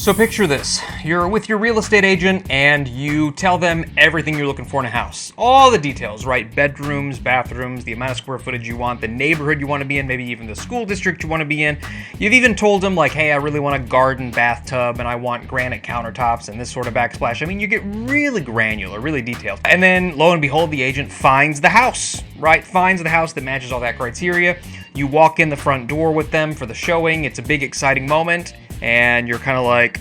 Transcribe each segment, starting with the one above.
So picture this, you're with your real estate agent and you tell them everything you're looking for in a house. All the details, right? Bedrooms, bathrooms, the amount of square footage you want, the neighborhood you want to be in, maybe even the school district you want to be in. You've even told them like, hey, I really want a garden bathtub and I want granite countertops and this sort of backsplash. I mean, you get really granular, really detailed. And then lo and behold, the agent finds the house, right? Finds the house that matches all that criteria. You walk in the front door with them for the showing. It's a big, exciting moment. And you're kind of like,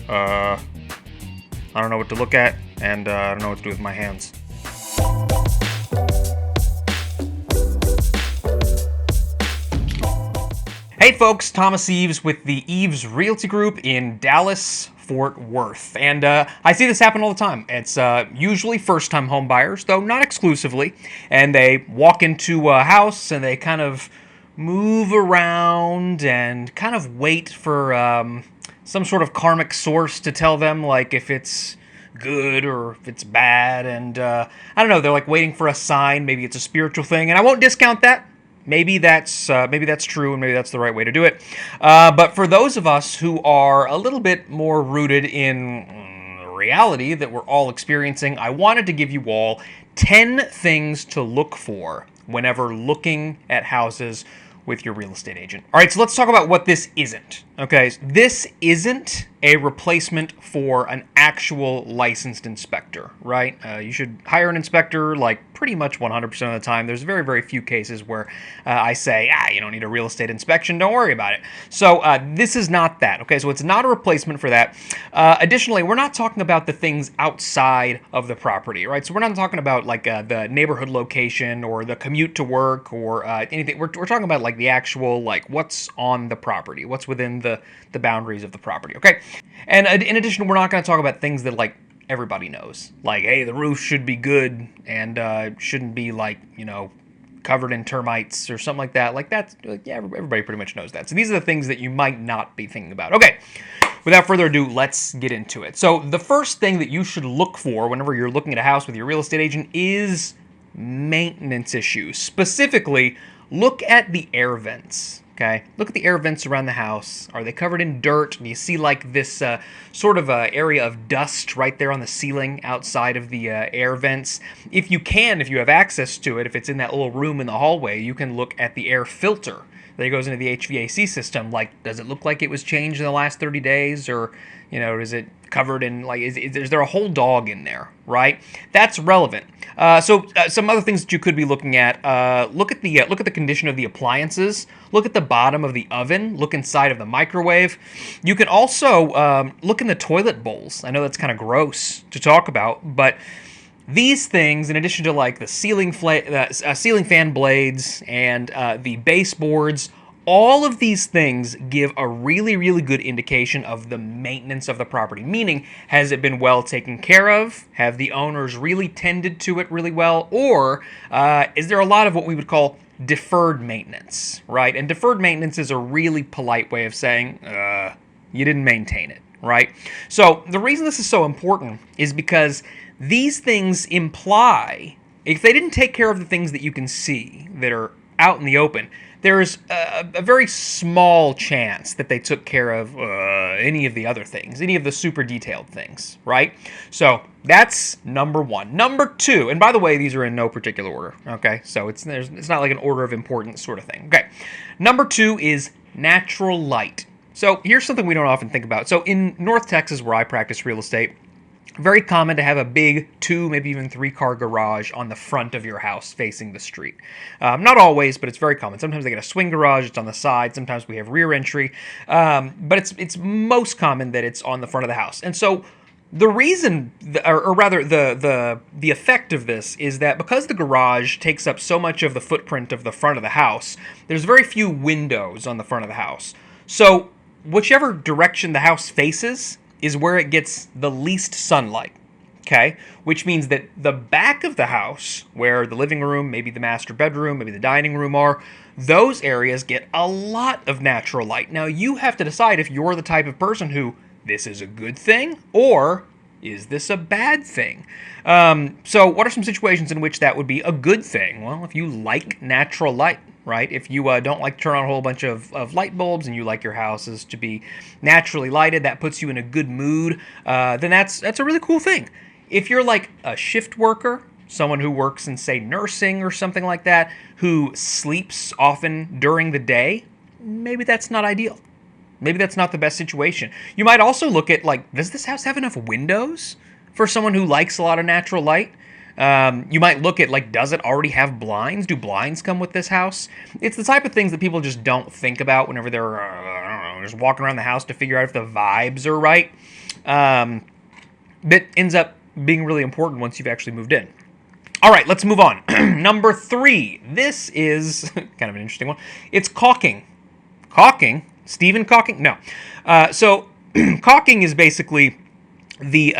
I don't know what to look at, and I don't know what to do with my hands. Hey folks, Thomas Eaves with the Eaves Realty Group in Dallas, Fort Worth. And I see this happen all the time. It's usually first-time home buyers, though not exclusively. And they walk into a house and they kind of move around and kind of wait for some sort of karmic source to tell them like if it's good or if it's bad, and I don't know, they're like waiting for a sign. Maybe it's a spiritual thing, and I won't discount that. Maybe that's true, and maybe that's the right way to do it. But for those of us who are a little bit more rooted in reality that we're all experiencing, I wanted to give you all 10 things to look for whenever looking at houses with your real estate agent. All right, so let's talk about what this isn't. Okay, this isn't a replacement for an actual licensed inspector, right? You should hire an inspector like pretty much 100% of the time. There's very, very few cases where I say, you don't need a real estate inspection, don't worry about it. So this is not that, okay? So it's not a replacement for that. Additionally, we're not talking about the things outside of the property, right? So we're not talking about like the neighborhood location or the commute to work or anything. We're talking about like the actual, like what's on the property, what's within the boundaries of the property, okay? And in addition, we're not going to talk about things that like everybody knows, like, hey, the roof should be good and shouldn't be like, you know, covered in termites or something like that. Like that's, yeah, everybody pretty much knows that. So these are the things that you might not be thinking about. Okay, without further ado, let's get into it. So the first thing that you should look for whenever you're looking at a house with your real estate agent is maintenance issues. Specifically, look at the air vents. Okay, look at the air vents around the house. Are they covered in dirt? Do you see like this sort of area of dust right there on the ceiling outside of the air vents? If you have access to it, if it's in that little room in the hallway, you can look at the air filter that goes into the HVAC system. Like, does it look like it was changed in the last 30 days? Or, you know, is it covered in, like, is there a whole dog in there, right? That's relevant. So some other things that you could be looking at, look at the condition of the appliances, look at the bottom of the oven, look inside of the microwave. You can also look in the toilet bowls. I know that's kind of gross to talk about, but these things, in addition to like the ceiling fan blades and the baseboards, all of these things give a really, really good indication of the maintenance of the property. Meaning, has it been well taken care of? Have the owners really tended to it really well? Or is there a lot of what we would call deferred maintenance, right? And deferred maintenance is a really polite way of saying, you didn't maintain it, right? So the reason this is so important is because these things imply, if they didn't take care of the things that you can see that are out in the open, there's a very small chance that they took care of any of the other things, any of the super detailed things, right? So that's number one. Number two, and by the way, these are in no particular order, okay? So it's not like an order of importance sort of thing. Okay, number two is natural light. So here's something we don't often think about. So in North Texas, where I practice real estate, very common to have a big 2, maybe even 3-car garage on the front of your house facing the street. Not always, but it's very common. Sometimes they get a swing garage, it's on the side. Sometimes we have rear entry. But it's most common that it's on the front of the house. And so the reason, or rather the effect of this is that because the garage takes up so much of the footprint of the front of the house, there's very few windows on the front of the house. So whichever direction the house faces is where it gets the least sunlight, okay? Which means that the back of the house, where the living room, maybe the master bedroom, maybe the dining room are, those areas get a lot of natural light. Now, you have to decide if you're the type of person who this is a good thing or Is this a bad thing? So what are some situations in which that would be a good thing? Well, if you like natural light, right? If you don't like to turn on a whole bunch of light bulbs and you like your houses to be naturally lighted, that puts you in a good mood, then that's a really cool thing. If you're like a shift worker, someone who works in, say, nursing or something like that, who sleeps often during the day, maybe that's not ideal. Maybe that's not the best situation. You might also look at, like, does this house have enough windows for someone who likes a lot of natural light? You might look at, like, does it already have blinds? Do blinds come with this house? It's the type of things that people just don't think about whenever they're, I don't know, just walking around the house to figure out if the vibes are right. That ends up being really important once you've actually moved in. All right, let's move on. Number 3. This is kind of an interesting one. It's caulking. Caulking? Stephen caulking? No. So caulking is basically the...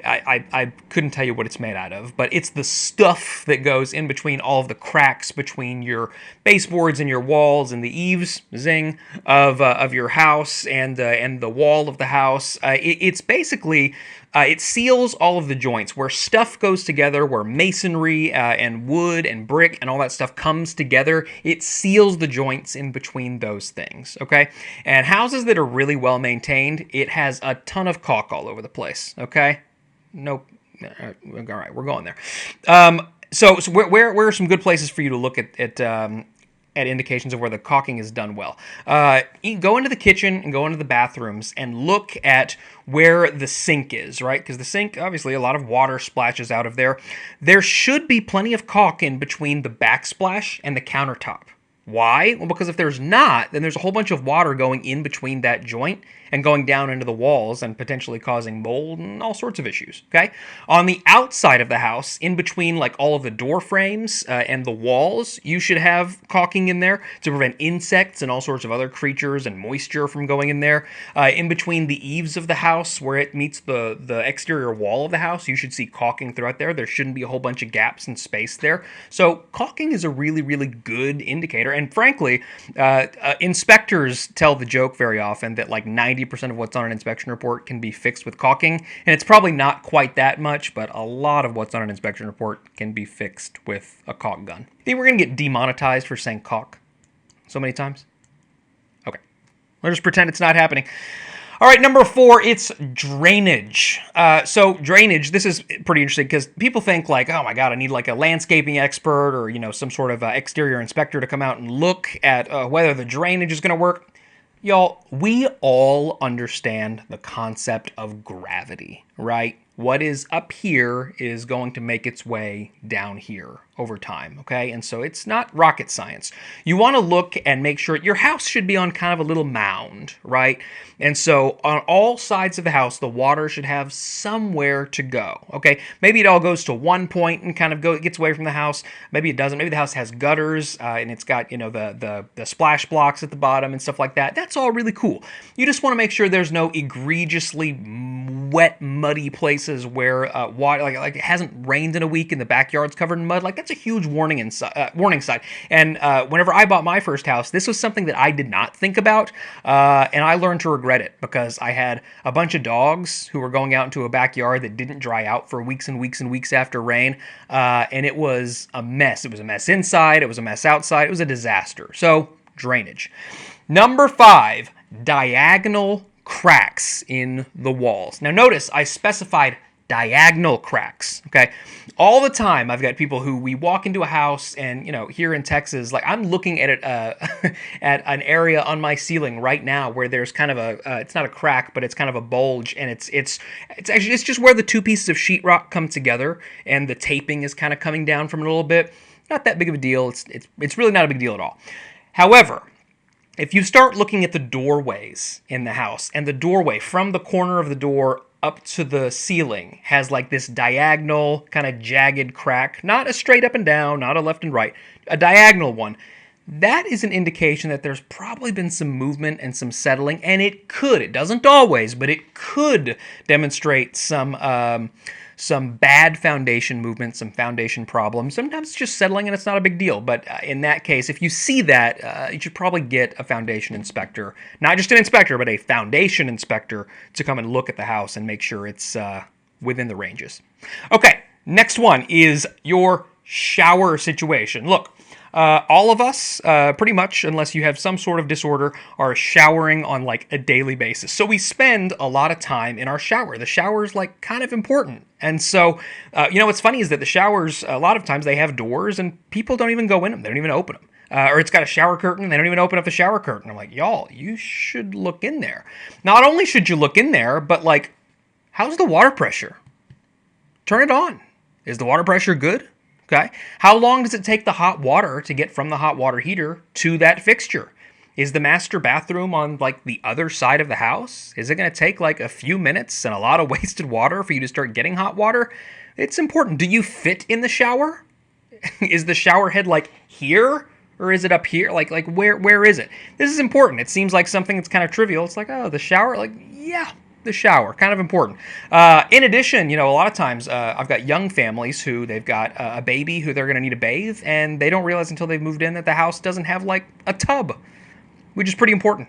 I couldn't tell you what it's made out of, but it's the stuff that goes in between all of the cracks between your baseboards and your walls and the eaves, zing, of your house and the wall of the house. It's basically... it seals all of the joints where stuff goes together, where masonry and wood and brick and all that stuff comes together. It seals the joints in between those things, okay? And houses that are really well maintained, it has a ton of caulk all over the place, okay? Nope. All right, we're going there. So where are some good places for you to look at indications of where the caulking is done well? Go into the kitchen and go into the bathrooms and look at where the sink is, right? Because the sink, obviously, a lot of water splashes out of there. There should be plenty of caulk in between the backsplash and the countertop. Why? Well, because if there's not, then there's a whole bunch of water going in between that joint and going down into the walls and potentially causing mold and all sorts of issues, okay? On the outside of the house, in between like all of the door frames and the walls, you should have caulking in there to prevent insects and all sorts of other creatures and moisture from going in there. In between the eaves of the house where it meets the exterior wall of the house, you should see caulking throughout there. There shouldn't be a whole bunch of gaps and space there. So caulking is a really, really good indicator. And frankly, inspectors tell the joke very often that like 90% of what's on an inspection report can be fixed with caulking. And it's probably not quite that much, but a lot of what's on an inspection report can be fixed with a caulk gun. Think we're going to get demonetized for saying caulk so many times? Okay. Let's just pretend it's not happening. All right, number 4, it's drainage. So drainage, this is pretty interesting because people think like, oh my God, I need like a landscaping expert or, you know, some sort of exterior inspector to come out and look at whether the drainage is going to work. Y'all, we all understand the concept of gravity, right? What is up here is going to make its way down here over time, okay? And so it's not rocket science. You want to look and make sure your house should be on kind of a little mound, right? And so on all sides of the house, the water should have somewhere to go, okay? Maybe it all goes to one point and kind of gets away from the house. Maybe it doesn't. Maybe the house has gutters and it's got, you know, the splash blocks at the bottom and stuff like that. That's all really cool. You just want to make sure there's no egregiously wet, muddy places where water, like it hasn't rained in a week and the backyard's covered in mud. Like that's a huge warning sign. And whenever I bought my first house, this was something that I did not think about, and I learned to regret it because I had a bunch of dogs who were going out into a backyard that didn't dry out for weeks and weeks and weeks after rain, and it was a mess. It was a mess inside. It was a mess outside. It was a disaster. So drainage. Number 5, diagonal cracks in the walls. Now notice I specified diagonal cracks, okay? All the time I've got people who we walk into a house and, you know, here in Texas, like I'm looking at it at an area on my ceiling right now where there's kind of a it's not a crack, but it's kind of a bulge, and it's just where the two pieces of sheetrock come together and the taping is kind of coming down from it a little bit. Not that big of a deal. It's really not a big deal at all. However, if you start looking at the doorways in the house, and the doorway from the corner of the door up to the ceiling has like this diagonal kind of jagged crack, not a straight up and down, not a left and right, a diagonal one, that is an indication that there's probably been some movement and some settling, and it doesn't always, but it could demonstrate some some bad foundation movement, some foundation problems. Sometimes it's just settling and it's not a big deal. But in that case, if you see that, you should probably get a foundation inspector. Not just an inspector, but a foundation inspector to come and look at the house and make sure it's within the ranges. Okay, next one is your shower situation. Look, all of us, pretty much, unless you have some sort of disorder, are showering on like a daily basis. So we spend a lot of time in our shower. The shower is like kind of important. And so, what's funny is that the showers, a lot of times they have doors and people don't even go in them. They don't even open them. Or it's got a shower curtain, and they don't even open up the shower curtain. I'm like, y'all, you should look in there. Not only should you look in there, but like, how's the water pressure? Turn it on. Is the water pressure good? Okay. How long does it take the hot water to get from the hot water heater to that fixture? Is the master bathroom on like the other side of the house? Is it going to take like a few minutes and a lot of wasted water for you to start getting hot water? It's important. Do you fit in the shower? Is the shower head like here? Or is it up here? Like where is it? This is important. It seems like something that's kind of trivial. It's like, oh, the shower? Like, yeah, the shower. Kind of important. In addition, a lot of times I've got young families who they've got a baby who they're going to need to bathe, and they don't realize until they've moved in that the house doesn't have like a tub, which is pretty important.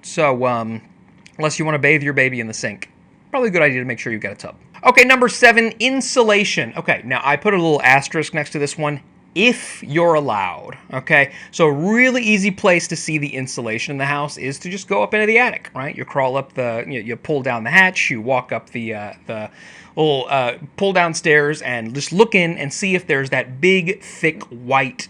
So unless you want to bathe your baby in the sink, probably a good idea to make sure you've got a tub. Okay, number 7, insulation. Okay, now I put a little asterisk next to this one. If you're allowed, okay? So a really easy place to see the insulation in the house is to just go up into the attic, right? You crawl up you pull down the hatch, you walk up the little pull down stairs and just look in and see if there's that big, thick, white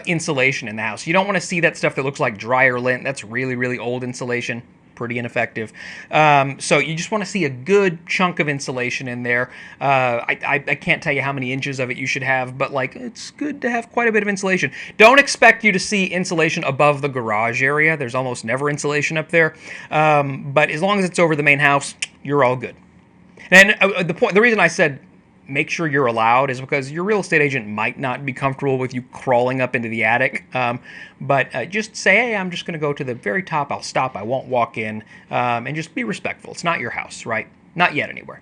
insulation in the house. You don't want to see that stuff that looks like dryer lint. That's really, really old insulation. Pretty ineffective. So you just want to see a good chunk of insulation in there. I can't tell you how many inches of it you should have, but like it's good to have quite a bit of insulation. Don't expect you to see insulation above the garage area. There's almost never insulation up there. But as long as it's over the main house, you're all good. And the reason I said make sure you're allowed is because your real estate agent might not be comfortable with you crawling up into the attic. But just say, hey, I'm just going to go to the very top. I'll stop. I won't walk in. And just be respectful. It's not your house, right? Not yet, anywhere.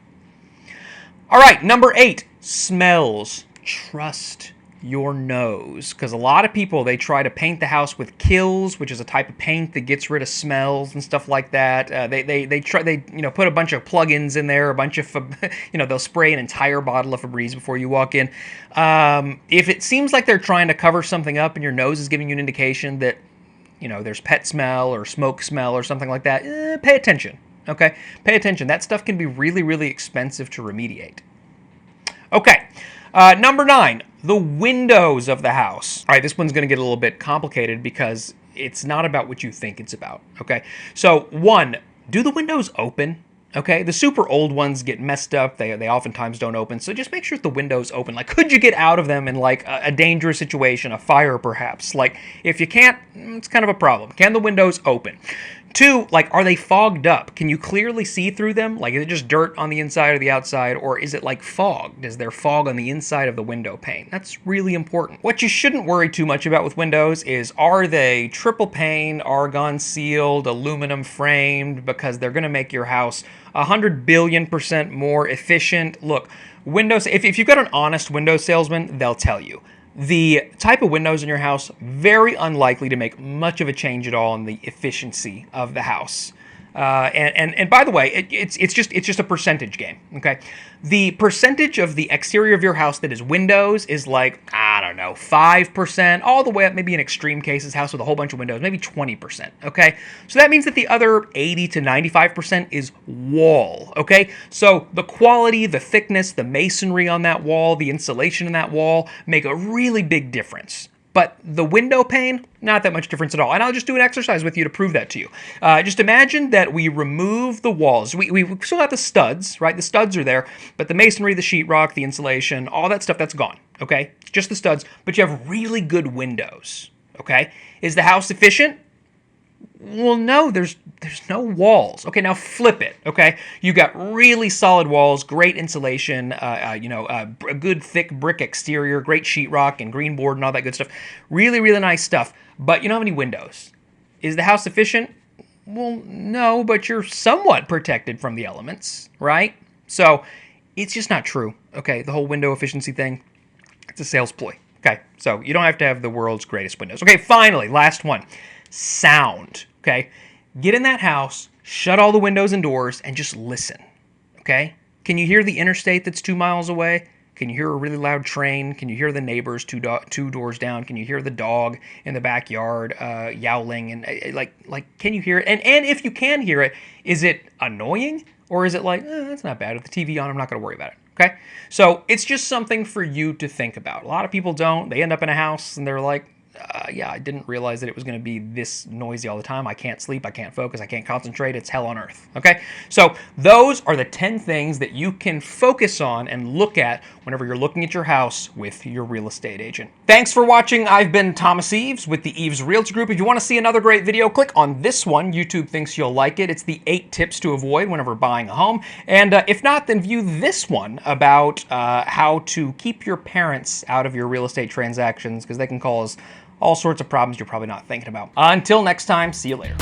All right, number 8, smells. Trust your nose, because a lot of people, they try to paint the house with Kills, which is a type of paint that gets rid of smells and stuff like that. They put a bunch of plugins in there, a bunch of they'll spray an entire bottle of Febreze before you walk in. If it seems like they're trying to cover something up and your nose is giving you an indication that there's pet smell or smoke smell or something like that, pay attention. Okay, pay attention. That stuff can be really, really expensive to remediate. Okay. Number 9, the windows of the house. All right, this one's going to get a little bit complicated because it's not about what you think it's about, okay? So, 1, do the windows open? Okay, the super old ones get messed up. They oftentimes don't open. So just make sure the window's open. Like, could you get out of them in like a dangerous situation, a fire perhaps? Like, if you can't, it's kind of a problem. Can the windows open? 2, like, are they fogged up? Can you clearly see through them? Like, is it just dirt on the inside or the outside? Or is it like fogged? Is there fog on the inside of the window pane? That's really important. What you shouldn't worry too much about with windows is, are they triple pane, argon sealed, aluminum framed? Because they're going to make your house 100 billion% more efficient. Look, windows, if you've got an honest window salesman, they'll tell you. The type of windows in your house, very unlikely to make much of a change at all in the efficiency of the house. And by the way, it's just a percentage game. Okay, the percentage of the exterior of your house that is windows is like, I don't know, 5%, all the way up, maybe in extreme cases, house with a whole bunch of windows, maybe 20%. Okay, so that means that the other 80 to 95% is wall. Okay, so the quality, the thickness, the masonry on that wall, the insulation in that wall make a really big difference. But the window pane, not that much difference at all. And I'll just do an exercise with you to prove that to you. Just imagine that we remove the walls. We still have the studs, right? The studs are there, but the masonry, the sheetrock, the insulation, all that stuff, that's gone, okay? It's just the studs, but you have really good windows, okay? Is the house efficient? Well, no, there's no walls. Okay, now flip it, okay? You got really solid walls, great insulation, a good thick brick exterior, great sheetrock and green board and all that good stuff. Really, really nice stuff, but you don't have any windows. Is the house efficient? Well, no, but you're somewhat protected from the elements, right? So it's just not true, okay? The whole window efficiency thing, it's a sales ploy, okay? So you don't have to have the world's greatest windows. Okay, finally, last one, sound, okay? Get in that house, shut all the windows and doors, and just listen, okay? Can you hear the interstate that's 2 miles away? Can you hear a really loud train? Can you hear the neighbors two doors down? Can you hear the dog in the backyard yowling? And like, can you hear it? And if you can hear it, is it annoying? Or is it like, that's not bad. With the TV on, I'm not going to worry about it. Okay? So it's just something for you to think about. A lot of people don't. They end up in a house and they're like, yeah, I didn't realize that it was going to be this noisy all the time. I can't sleep. I can't focus. I can't concentrate. It's hell on earth. Okay? So those are the 10 things that you can focus on and look at whenever you're looking at your house with your real estate agent. Thanks for watching. I've been Thomas Eaves with the Eaves Realty Group. If you want to see another great video, click on this one. YouTube thinks you'll like it. It's the 8 tips to avoid whenever buying a home. And if not, then view this one about how to keep your parents out of your real estate transactions, because they can cause all sorts of problems you're probably not thinking about. Until next time, see you later.